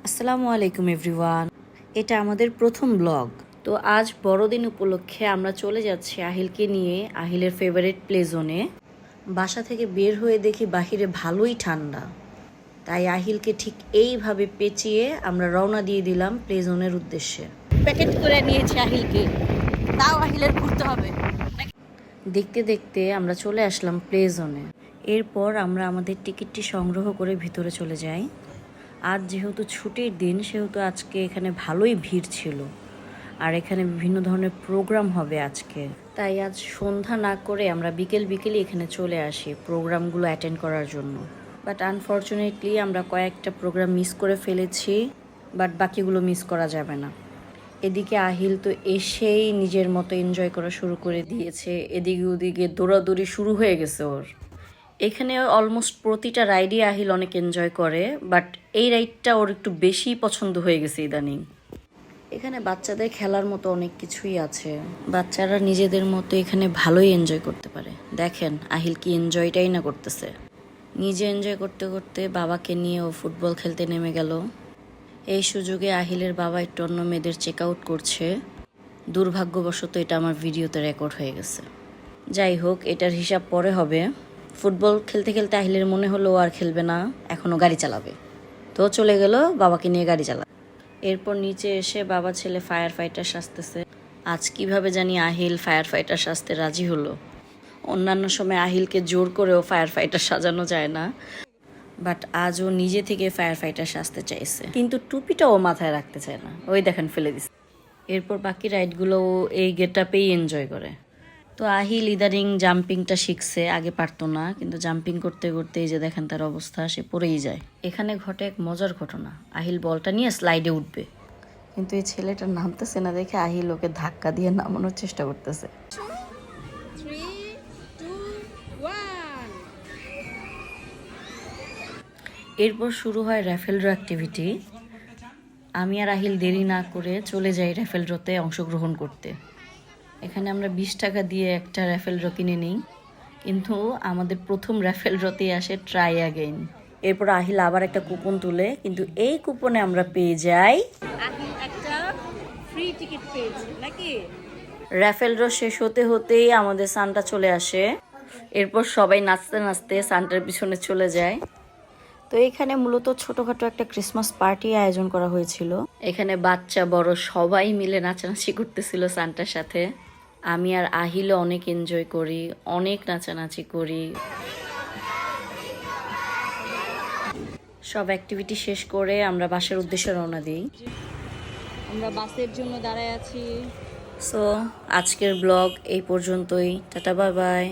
আসসালামু আলাইকুম এভরিওয়ান। এটা আমাদের প্রথম ব্লগ। তো আজ বড়দিন উপলক্ষে আমরা চলে যাচ্ছি আহিলকে নিয়ে আহিলের ফেভারিট প্লে জোনে। বাসা থেকে বের হয়ে দেখি বাহিরে ভালোই ঠান্ডা, তাই আহিলকে ঠিক এইভাবে পেঁচিয়ে আমরা রওনা দিয়ে দিলাম প্লে জোনের উদ্দেশ্যে। প্যাকেট করে নিয়েছি আহিলকে, তাও আহিলের ঘুরতে হবে। দেখতে দেখতে আমরা চলে আসলাম প্লে জোনে। এরপর আমরা আমাদের টিকিটটি সংগ্রহ করে ভিতরে চলে যাই। আজ যেহেতু ছুটির দিন সেহেতু আজকে এখানে ভালোই ভিড় ছিল, আর এখানে বিভিন্ন ধরনের প্রোগ্রাম হবে আজকে। তাই আজ সন্ধ্যা না করে আমরা বিকেলই এখানে চলে আসি প্রোগ্রামগুলো অ্যাটেন্ড করার জন্য। বাট আনফর্চুনেটলি আমরা কয়েকটা প্রোগ্রাম মিস করে ফেলেছি, বাট বাকিগুলো মিস করা যাবে না। এদিকে আহিল তো এসেই নিজের মতো এনজয় করা শুরু করে দিয়েছে, এদিকে ওদিকে দৌড়াদৌড়ি শুরু হয়ে গেছে ওর। এখানে অলমোস্ট প্রতিটা রাইডই আহিল অনেক এনজয় করে, বাট এই রাইডটা ওর একটু বেশি পছন্দ হয়ে গেছে ইদানিং। এখানে বাচ্চাদের খেলার মতো অনেক কিছুই আছে, বাচ্চারা নিজেদের মতো এখানে ভালোই এনজয় করতে পারে। দেখেন আহিল কি এনজয়টাই না করতেছে। নিজে এনজয় করতে করতে বাবাকে নিয়ে ও ফুটবল খেলতে নেমে গেল। এই সুযোগে আহিলের বাবা একটু অন্য মেয়েদের চেক আউট করছে। দুর্ভাগ্যবশত এটা আমার ভিডিওতে রেকর্ড হয়ে গেছে। যাই হোক, এটার হিসাব পরে হবে। ফুটবল খেলতে খেলতে আহিলের মনে হলো আর খেলবে না, এখনও গাড়ি চালাবে। তো চলে গেল বাবাকে নিয়ে গাড়ি চালা। এরপর নিচে এসে বাবা ছেলে ফায়ার ফাইটার সাজতেছে। আজ কিভাবে জানি আহিল ফায়ার ফাইটার সাজতে রাজি হলো। অন্যান্য সময় আহিলকে জোর করেও ফায়ার ফাইটার সাজানো যায় না, বাট আজও নিজে থেকে ফায়ার ফাইটার সাজতে চাইছে, কিন্তু টুপিটাও মাথায় রাখতে চায় না। ওই দেখেন ফেলে দিচ্ছে। এরপর বাকি রাইডগুলো এই গেটআপেই এনজয় করে। তো আহিল ইদানিং জাম্পিংটা শিখছে, আগে পারতো না, কিন্তু জাম্পিং করতে করতে এই যে দেখেন তার অবস্থা, সে পড়েই যায়। এখানে ঘটে এক মজার ঘটনা। আহিল বলটা নিয়ে স্লাইডে উঠবে, কিন্তু এই ছেলেটা নামতেছে না দেখে আহিল ওকে ধাক্কা দিয়ে নামানোর চেষ্টা করতেছে। 3, 2, 1. এরপর শুরু হয় র্যাফেল ড্র অ্যাক্টিভিটি। আমি আর আহিল দেরি না করে চলে যাই র্যাফেল ড্রতে অংশগ্রহণ করতে। এখানে আমরা 20 টাকা দিয়ে একটা র্যাফেল ড্র কিনে নিই, কিন্তু আমাদের প্রথম র্যাফেল ড্রতেই আসে ট্রাই অ্যাগেইন। এরপর আহিল আবার একটা কুপন তুলে, কিন্তু এই কুপনে আমরা পেয়ে যাই আহিল একটা ফ্রি টিকিট পেয়েছে নাকি? র্যাফেল ড্র শেষ হতে হতেই আমাদের সানটা চলে আসে। এরপর সবাই নাচতে নাচতে সানটার পিছনে চলে যায়। তো এখানে মূলত ছোটখাটো একটা ক্রিসমাস পার্টি আয়োজন করা হয়েছিল। এখানে বাচ্চা বড় সবাই মিলে নাচানাচি করতেছিল সান্টার সাথে। আমি আর আহিলও অনেক এনজয় করি, অনেক নাচানাচি করি। সব অ্যাক্টিভিটি শেষ করে আমরা বাসার উদ্দেশ্যে রওনা দিই। আমরা বাসের জন্য দাঁড়ায় আছি। সো আজকের ব্লগ এই পর্যন্তই। Tata, bye bye.